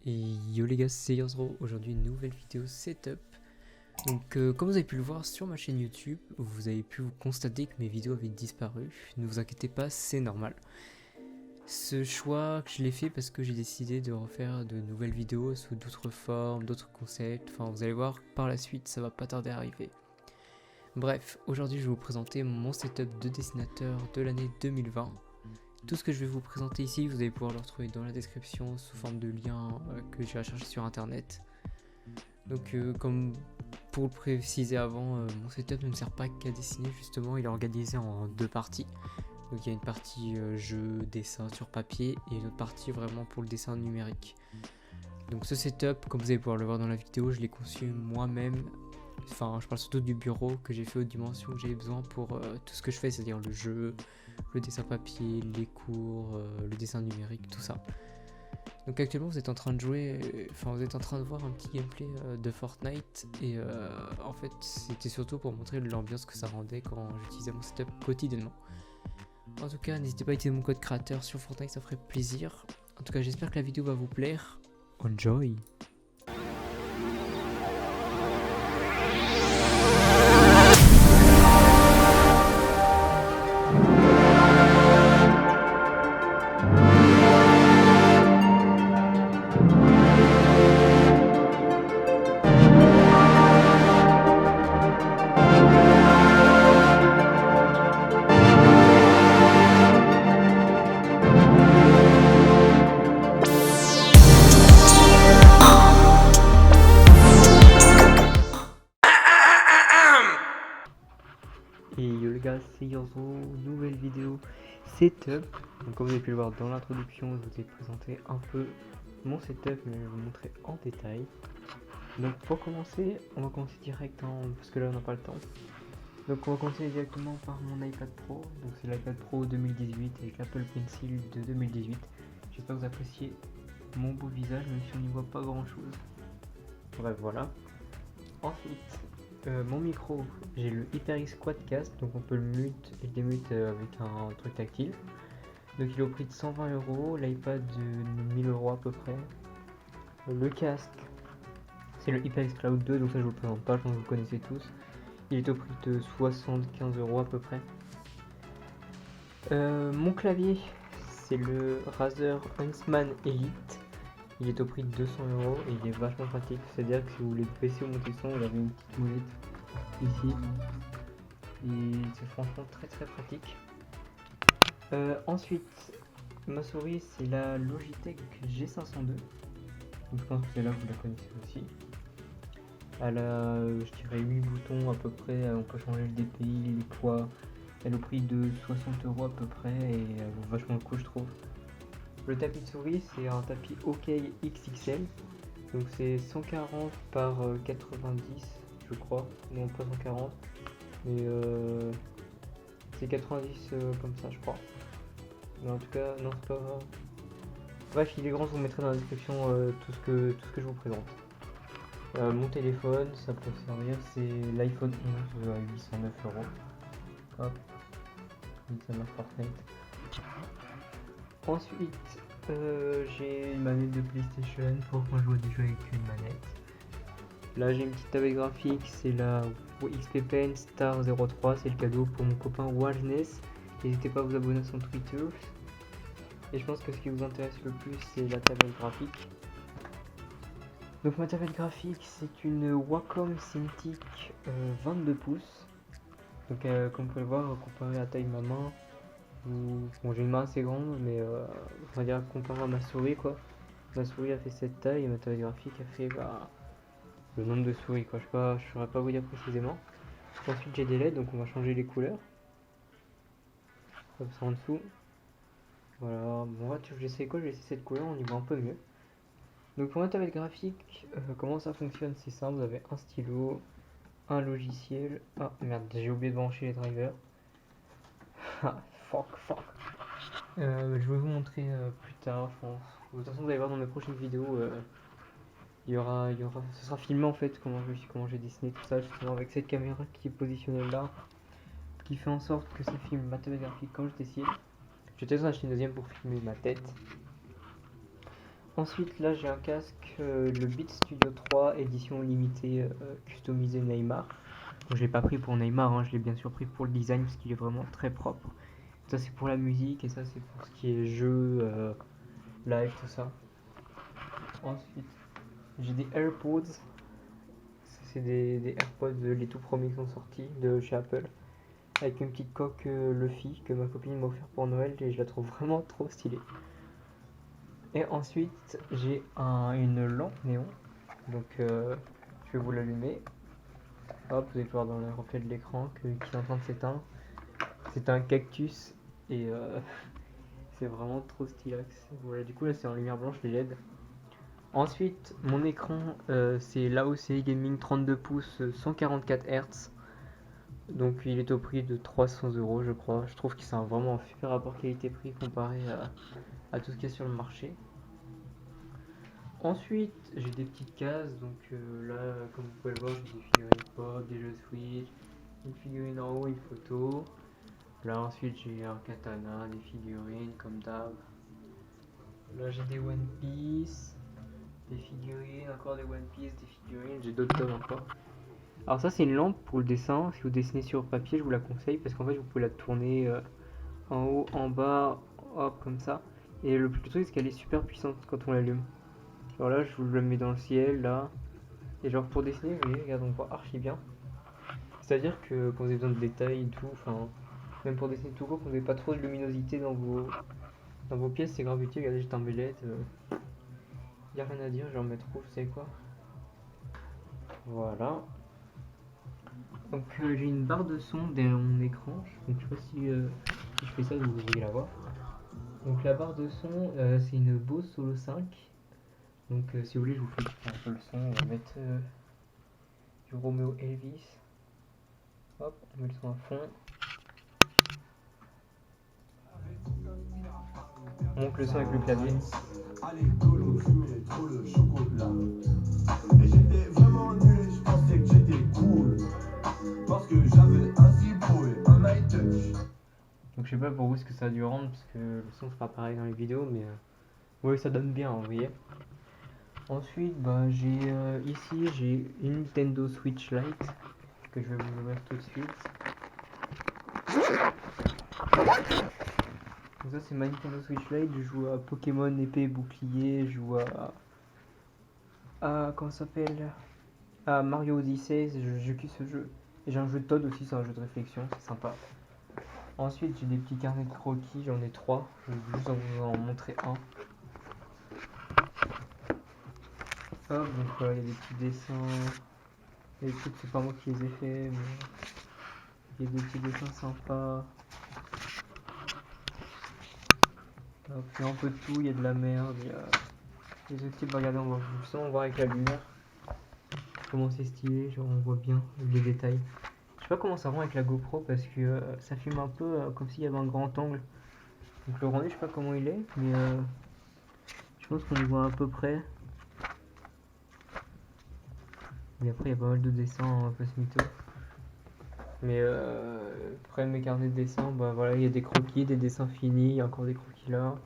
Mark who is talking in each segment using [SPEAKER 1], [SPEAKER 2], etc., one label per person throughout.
[SPEAKER 1] Et yo les gars, c'est Yozro. Aujourd'hui une nouvelle vidéo setup. Donc comme vous avez pu le voir sur ma chaîne YouTube, vous avez pu constater que mes vidéos avaient disparu. Ne vous inquiétez pas, c'est normal. Ce choix que je l'ai fait parce que j'ai décidé de refaire de nouvelles vidéos sous d'autres formes, d'autres concepts. Enfin vous allez voir par la suite, ça va pas tarder à arriver. Bref, aujourd'hui je vais vous présenter mon setup de dessinateur de l'année 2020. Tout ce que je vais vous présenter ici, vous allez pouvoir le retrouver dans la description sous forme de lien que j'ai recherché sur internet. Donc comme pour le préciser avant, mon setup ne me sert pas qu'à dessiner, justement il est organisé en deux parties. Donc il y a une partie jeu, dessin sur papier et une autre partie vraiment pour le dessin numérique. Donc ce setup, comme vous allez pouvoir le voir dans la vidéo, je l'ai conçu moi-même. Enfin, je parle surtout du bureau que j'ai fait aux dimensions que j'ai besoin pour tout ce que je fais, c'est-à-dire le jeu, le dessin papier, les cours, le dessin numérique, tout ça. Donc actuellement vous êtes en train de jouer, vous êtes en train de voir un petit gameplay de Fortnite et en fait c'était surtout pour montrer l'ambiance que ça rendait quand j'utilisais mon setup quotidiennement. En tout cas, n'hésitez pas à utiliser mon code créateur sur Fortnite, ça ferait plaisir. En tout cas, j'espère que la vidéo va vous plaire. Enjoy! Et yo les gars, c'est Yozro, nouvelle vidéo setup. Donc comme vous avez pu le voir dans l'introduction, je vous ai présenté un peu mon setup, mais je vais vous montrer en détail. Donc pour commencer, on va commencer direct, parce que là on n'a pas le temps. Donc on va commencer directement par mon iPad Pro. Donc c'est l'iPad Pro 2018 avec l'Apple Pencil de 2018. J'espère que vous appréciez mon beau visage, même si on n'y voit pas grand chose. Bref, voilà. Ensuite, mon micro, j'ai le HyperX Quadcast, donc on peut le mute et le démute avec un truc tactile. Donc il est au prix de 120 €, l'iPad de 1000 € à peu près. Le casque, c'est le HyperX Cloud 2, donc ça je vous le présente pas, je pense que vous le connaissez tous. Il est au prix de 75 € à peu près. Mon clavier, c'est le Razer Huntsman Elite. Il est au prix de 200 € et il est vachement pratique. C'est-à-dire que si vous voulez baisser ou monter le son, vous avez une petite molette ici. Et c'est franchement très très pratique. Ensuite, ma souris, c'est la Logitech G502. Donc je pense que celle-là vous la connaissez aussi. Elle a, je dirais, 8 boutons à peu près. On peut changer le DPI, les poids. Elle est au prix de 60 € à peu près et elle vaut vachement le coup, je trouve. Le tapis de souris, c'est un tapis OK XXL. Donc c'est 140 par 90, je crois. Non, pas 140. Mais c'est 90 comme ça, je crois. Mais en tout cas, non, c'est pas. Bref, il est grand, je vous mettrai dans la description tout ce que je vous présente. Mon téléphone, ça peut servir, c'est l'iPhone 11 à 809 €. Hop, ça marche Fortnite. Ensuite, j'ai une manette de PlayStation pour quand je joue des jeux avec une manette. Là, j'ai une petite tablette graphique, c'est la XP Pen Star 03, c'est le cadeau pour mon copain Wajness. N'hésitez pas à vous abonner à son Twitter. Et je pense que ce qui vous intéresse le plus, c'est la tablette graphique. Donc ma tablette graphique, c'est une Wacom Cintiq 22 pouces. Donc comme vous pouvez le voir, comparé à la taille de ma main, bon, j'ai une main assez grande, mais on va dire comparé à ma souris quoi. Ma souris a fait cette taille et ma tablette graphique a fait le nombre de souris quoi. Je saurais pas vous dire précisément. Ensuite j'ai des LED, donc on va changer les couleurs. Comme ça en dessous. Voilà, bon je vais essayer quoi, je vais essayer cette couleur, on y voit un peu mieux. Donc pour ma tablette graphique, comment ça fonctionne? C'est simple, vous avez un stylo, un logiciel. Ah merde, j'ai oublié de brancher les drivers. Ah, fuck. Je vais vous montrer plus tard, je pense. De toute façon, vous allez voir dans mes prochaines vidéos, ce sera filmé en fait comment j'ai dessiné tout ça, justement avec cette caméra qui est positionnée là, qui fait en sorte que ça filme ma tablette graphique quand je dessine. Je vais peut-être en acheter une deuxième pour filmer ma tête. Ensuite, là j'ai un casque, le Beat Studio 3 édition limitée customisé Neymar. Bon, je l'ai pas pris pour Neymar, hein, je l'ai bien sûr pris pour le design parce qu'il est vraiment très propre. Ça c'est pour la musique et ça c'est pour ce qui est jeu, live, tout ça. Ensuite, j'ai des AirPods. C'est des AirPods, les tout premiers qui sont sortis de chez Apple. Avec une petite coque Luffy que ma copine m'a offert pour Noël et je la trouve vraiment trop stylée. Et ensuite, j'ai une lampe néon. Donc, je vais vous l'allumer. Hop, vous allez voir dans le reflet de l'écran qu'il est en train de s'éteindre. C'est un cactus et c'est vraiment trop stylax. Voilà, du coup, là, c'est en lumière blanche, les LED. Ensuite, mon écran, c'est l'AOC Gaming 32 pouces 144 Hz. Donc il est au prix de 300 euros, je crois. Je trouve que c'est vraiment un super rapport qualité-prix comparé à tout ce qu'il y a sur le marché. Ensuite, j'ai des petites cases. Donc là, comme vous pouvez le voir, j'ai des figurines pop, des jeux Switch, une figurine en haut, une photo. Là, ensuite, j'ai un katana, des figurines comme d'hab. Là, j'ai des One Piece, des figurines, encore des One Piece, des figurines. J'ai d'autres tomes encore. Alors ça c'est une lampe pour le dessin, si vous dessinez sur papier je vous la conseille parce qu'en fait vous pouvez la tourner en haut, en bas, hop comme ça. Et le truc c'est qu'elle est super puissante quand on l'allume. Alors là je vous le mets dans le ciel là. Et genre pour dessiner vous voyez, regarde on voit archi bien. C'est à dire que quand vous avez besoin de détails et tout, enfin même pour dessiner tout court, quand vous n'avez pas trop de luminosité dans vos pièces c'est grave utile. Regardez j'ai un LED, y a rien à dire, je vais en mettre rouge, vous savez quoi. Voilà. Donc j'ai une barre de son derrière mon écran, donc je sais pas si je fais ça vous voyez la voir. Donc la barre de son c'est une Bose Solo 5. Donc si vous voulez je vous fais un peu le son, on va mettre du Romeo Elvis. Hop, on met le son à fond. On monte le son avec le clavier.
[SPEAKER 2] Allez, Colo, fumais trop le chocolat. Et j'étais vraiment nul et je pensais que j'étais cool. Parce que j'avais un zippo et un high touch.
[SPEAKER 1] Donc je sais pas pour vous ce que ça a dû rendre parce que le son sera pareil dans les vidéos mais oui ça donne bien vous voyez. Ensuite bah j'ai ici j'ai une Nintendo Switch Lite que je vais vous ouvrir tout de suite. Donc ça c'est ma Nintendo Switch Lite, je joue à Pokémon épée et bouclier, je joue à comment ça s'appelle, à Mario Odyssey, je kiffe ce jeu. Et j'ai un jeu de Todd aussi, c'est un jeu de réflexion, c'est sympa. Ensuite j'ai des petits carnets de croquis, j'en ai 3, je vais juste vous en montrer un. Hop, donc voilà, il y a des petits dessins, les trucs c'est pas moi qui les ai fait, mais il y a des petits dessins sympas. Hop, il y a un peu de tout, il y a de la merde, il y a des autres types, regardez, on va justement voir avec la lumière comment c'est stylé, genre on voit bien les détails. Je sais pas comment ça rend avec la GoPro parce que ça filme un peu comme s'il y avait un grand angle. Donc le rendu je sais pas comment il est, mais je pense qu'on y voit à peu près. Mais après il y a pas mal de dessins un peu mytho. Mais après mes carnets de dessins, bah voilà, il y a des croquis, des dessins finis, il y a encore des croquis là.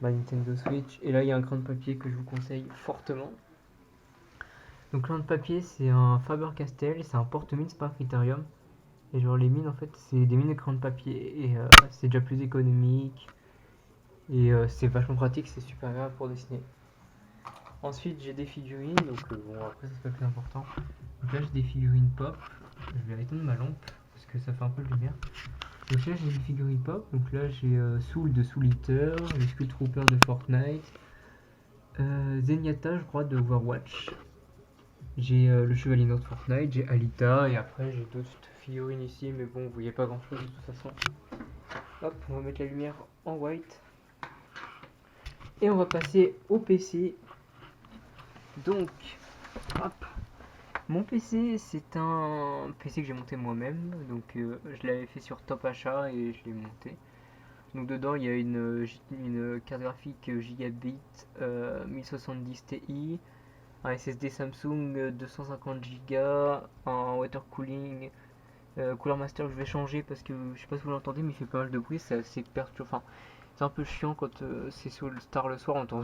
[SPEAKER 1] Ma Nintendo Switch. Et là il y a un crayon de papier que je vous conseille fortement. Donc crayon de papier c'est un Faber-Castell, c'est un porte-mine, c'est pas un Critérium. Et genre les mines en fait c'est des mines de crayon de papier et c'est déjà plus économique. Et c'est vachement pratique, c'est super agréable pour dessiner. Ensuite j'ai des figurines, donc bon après c'est pas le plus important. Donc là j'ai des figurines pop, je vais éteindre ma lampe parce que ça fait un peu de lumière. Donc là j'ai des figurines pop, donc là j'ai Soul de Soul Eater, les Skull Trooper de Fortnite, Zenyatta je crois de Overwatch. J'ai le Chevalier Noir de Fortnite, j'ai Alita et après j'ai d'autres figurines ici mais bon vous voyez pas grand chose de toute façon. Hop, on va mettre la lumière en white. Et on va passer au PC. Donc, hop, mon PC c'est un PC que j'ai monté moi-même. Donc je l'avais fait sur Top Achat et je l'ai monté. Donc dedans il y a une carte graphique Gigabit 1070 Ti, un SSD Samsung 250 Go, un water cooling Cooler Master que je vais changer parce que je sais pas si vous l'entendez mais il fait pas mal de bruit, c'est assez perturbant. Enfin, C'est un peu chiant quand c'est tard le soir, on entend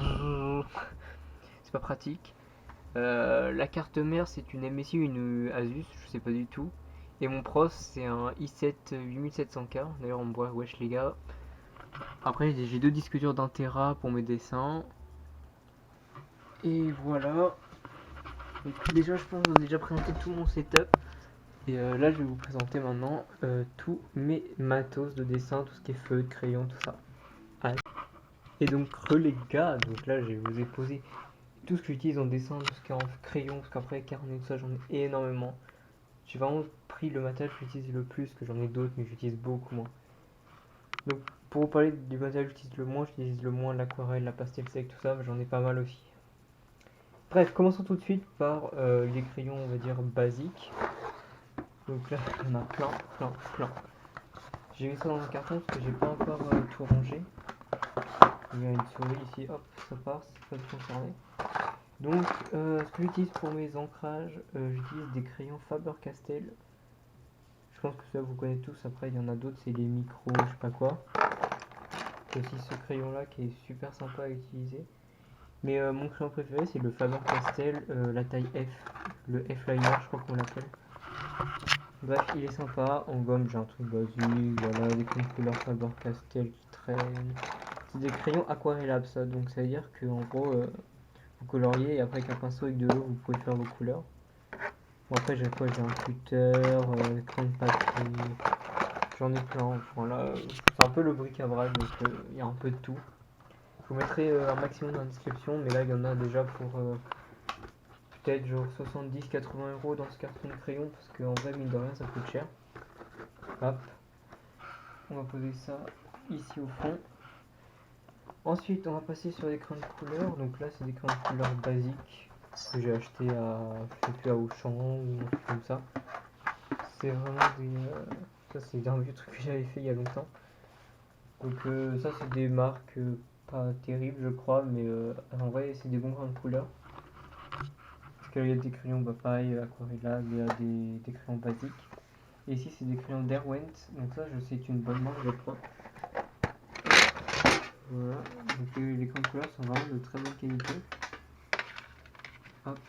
[SPEAKER 1] c'est pas pratique. La carte mère c'est une MSI ou une Asus, je sais pas du tout. Et mon pros c'est un i7 8700K, d'ailleurs on me voit wesh les gars. Après j'ai deux disques durs d'un Tera pour mes dessins. Et voilà. Donc, déjà je pense que je vous ai déjà présenté tout mon setup. Et là je vais vous présenter maintenant tous mes matos de dessin, tout ce qui est feutre, crayon, tout ça. Allez. Et donc les gars, donc là je vous ai posé tout ce que j'utilise en dessin, tout ce qui est en crayon, parce qu'après carnet, tout ça j'en ai énormément. J'ai vraiment pris le matériel que j'utilise le plus, que j'en ai d'autres mais que j'utilise beaucoup moins. Donc pour vous parler du matériel que j'utilise le moins l'aquarelle, la pastel sec, tout ça, mais j'en ai pas mal aussi. Bref, commençons tout de suite par les crayons, on va dire, basiques. Donc là, on a plein. J'ai mis ça dans un carton parce que j'ai pas encore tout rangé. Il y a une souris ici, hop, ça part, c'est pas concerné. Donc, ce que j'utilise pour mes ancrages, j'utilise des crayons Faber-Castell. Je pense que ça vous connaissez tous, après il y en a d'autres, c'est les micros, je sais pas quoi. C'est aussi ce crayon là qui est super sympa à utiliser. Mais mon crayon préféré c'est le Faber-Castell, la taille F, le F-Liner je crois qu'on l'appelle. Bref, il est sympa, en gomme j'ai un truc basique, voilà, des crayons couleur Faber-Castell qui traînent. C'est des crayons aquarellables ça, donc ça veut dire que en gros vous coloriez et après avec un pinceau avec de l'eau vous pouvez faire vos couleurs. Bon après j'ai quoi, j'ai un cutter, crayon de papier, j'en ai plein, voilà, c'est un peu le bric-à-brac donc il y a un peu de tout. Je vous mettrai un maximum dans la description, mais là il y en a déjà pour peut-être genre 70-80 € dans ce carton de crayon parce qu'en vrai mine de rien ça coûte cher. Hop, on va poser ça ici au fond. Ensuite on va passer sur les crayons de couleur, donc là c'est des crayons de couleur basiques que j'ai acheté à, je sais plus, à Auchan ou un truc comme ça. C'est vraiment des, ça c'est un vieux truc que j'avais fait il y a longtemps. Donc ça c'est des marques pas terribles je crois, mais en vrai c'est des bons crayons de couleur. Parce qu'il y a des crayons pareil, aquarellables, il y a des crayons basiques. Et ici c'est des crayons Derwent, donc ça je sais c'est une bonne marque je crois. Voilà, donc les crayons de couleur sont vraiment de très bonne qualité. Hop.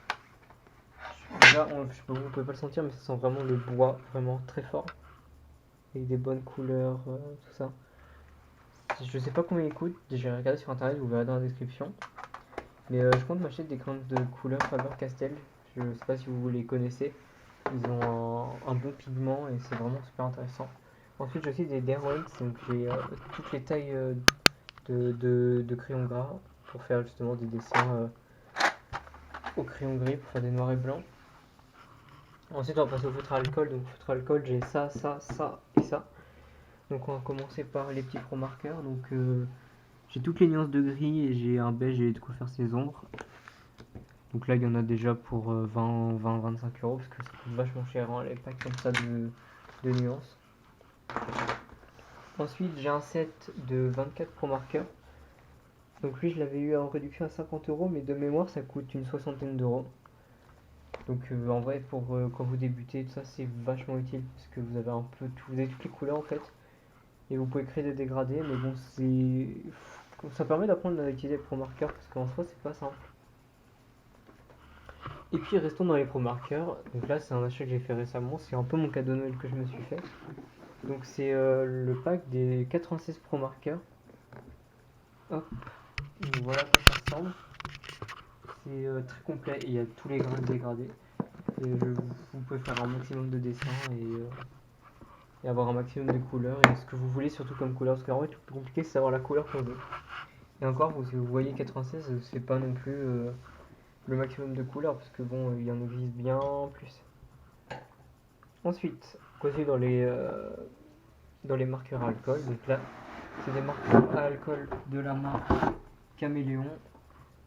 [SPEAKER 1] Déjà, je sais pas, vous pouvez pas le sentir, mais ça sent vraiment le bois, vraiment très fort. Avec des bonnes couleurs, tout ça. Je sais pas combien il coûte, j'ai regardé sur internet, vous verrez dans la description. Mais je compte m'acheter des crayons de couleur Faber-Castell. Je sais pas si vous les connaissez. Ils ont un bon pigment et c'est vraiment super intéressant. Ensuite, j'ai aussi des Derwent, donc j'ai toutes les tailles de crayons gras pour faire justement des dessins au crayon gris pour faire des noirs et blancs. Ensuite on va passer au feutre à alcool, donc feutre à alcool j'ai ça et ça. Donc on va commencer par les petits pro marqueurs, donc j'ai toutes les nuances de gris et j'ai un beige et de quoi faire ses ombres. Donc là il y en a déjà pour 20-25 € parce que ça coûte vachement cher hein, les packs comme ça de nuances. Ensuite j'ai un set de 24 pro marqueurs. Donc lui je l'avais eu en réduction à 50 € mais de mémoire ça coûte une soixantaine d'euros. Donc en vrai pour quand vous débutez tout ça c'est vachement utile parce que vous avez un peu tout, vous avez toutes les couleurs en fait et vous pouvez créer des dégradés mais bon ça permet d'apprendre à utiliser les pro marqueurs parce qu'en soi c'est pas simple. Et puis restons dans les pro marqueurs, donc là c'est un achat que j'ai fait récemment, c'est un peu mon cadeau Noël que je me suis fait. Donc c'est le pack des 96 pro marqueurs. Hop, donc voilà à quoi ça ressemble. C'est très complet, il y a tous les grains dégradés. Et vous pouvez faire un maximum de dessins et avoir un maximum de couleurs et ce que vous voulez surtout comme couleur parce qu'en vrai le plus compliqué c'est savoir la couleur qu'on veut. Et encore si vous voyez 96 c'est pas non plus le maximum de couleurs parce que bon il y en existe bien plus. Ensuite on continue dans les marqueurs à alcool, donc là c'est des marqueurs à alcool de la marque Caméléon.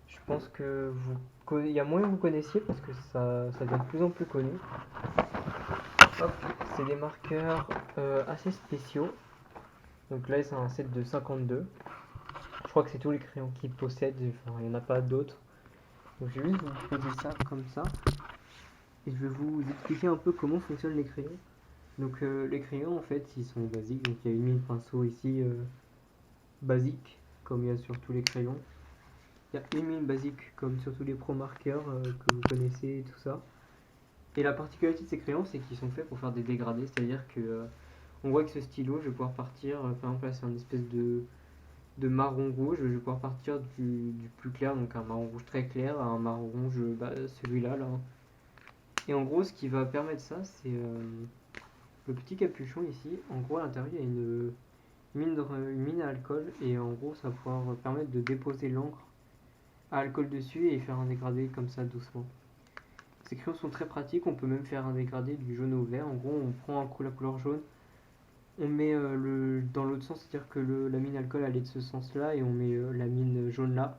[SPEAKER 1] Je pense que il y a moyen que vous connaissiez parce que ça devient de plus en plus connu. Hop, c'est des marqueurs assez spéciaux. Donc là c'est un set de 52. Je crois que c'est tous les crayons qu'ils possèdent, enfin il n'y en a pas d'autres. Donc je vais juste vous poser ça comme ça. Et je vais vous expliquer un peu comment fonctionnent les crayons. Donc les crayons en fait ils sont basiques, donc il y a une mine pinceau ici basique, comme il y a sur tous les crayons. Il y a une mine basique, comme sur tous les pro marqueurs que vous connaissez et tout ça. Et la particularité de ces crayons, c'est qu'ils sont faits pour faire des dégradés, c'est-à-dire que on voit que ce stylo, je vais pouvoir partir, par exemple là c'est une espèce de marron rouge, je vais pouvoir partir du plus clair, donc un marron rouge très clair, à un marron rouge, celui-là là. Et en gros, ce qui va permettre ça, c'est le petit capuchon ici. En gros, à l'intérieur, il y a une mine à alcool, et en gros, ça va pouvoir permettre de déposer l'encre à alcool dessus et faire un dégradé comme ça doucement. Ces crayons sont très pratiques, on peut même faire un dégradé du jaune au vert. En gros, on prend la couleur jaune, on met dans l'autre sens, c'est-à-dire que la mine alcool elle est de ce sens-là, et on met la mine jaune là.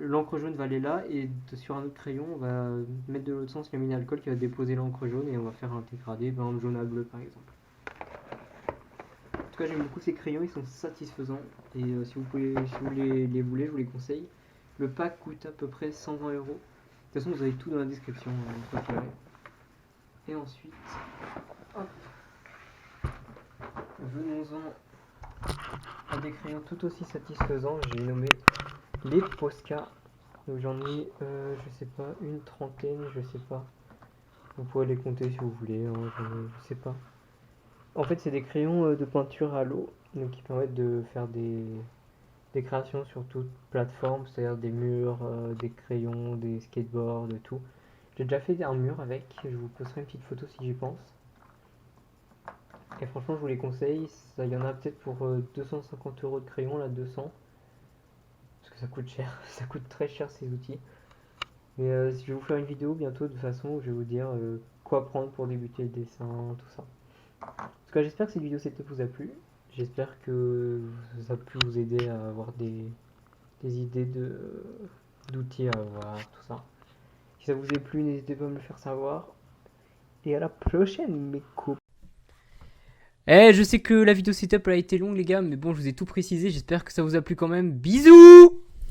[SPEAKER 1] L'encre jaune va aller là, et sur un autre crayon, on va mettre de l'autre sens la mine alcool qui va déposer l'encre jaune, et on va faire un dégradé, par exemple jaune à bleu par exemple. En tout cas, j'aime beaucoup ces crayons, ils sont satisfaisants, et si vous les voulez, je vous les conseille. Le pack coûte à peu près 120 euros. De toute façon, vous avez tout dans la description, une fois qu'il arrive. Et ensuite, hop, venons-en à des crayons tout aussi satisfaisants. J'ai nommé les Posca. Donc j'en ai, je sais pas, une trentaine, je sais pas. Vous pouvez les compter si vous voulez, hein, je sais pas. En fait, c'est des crayons de peinture à l'eau, donc qui permettent de faire des créations sur toute plateforme, c'est-à-dire des murs, des crayons, des skateboards, de tout. J'ai déjà fait un mur avec, je vous posterai une petite photo si j'y pense. Et franchement, je vous les conseille, il y en a peut-être pour 250 euros de crayon, là 200. Parce que ça coûte cher, ça coûte très cher ces outils. Mais je vais vous faire une vidéo bientôt de toute façon où je vais vous dire quoi prendre pour débuter le dessin, tout ça. En tout cas, j'espère que cette vidéo setup vous a plu. J'espère que ça a pu vous aider à avoir des idées d'outils à avoir, tout ça. Si ça vous a plu, n'hésitez pas à me le faire savoir. Et à la prochaine, mes copains. Je sais que la vidéo setup a été longue, les gars, mais bon, je vous ai tout précisé. J'espère que ça vous a plu quand même. Bisous!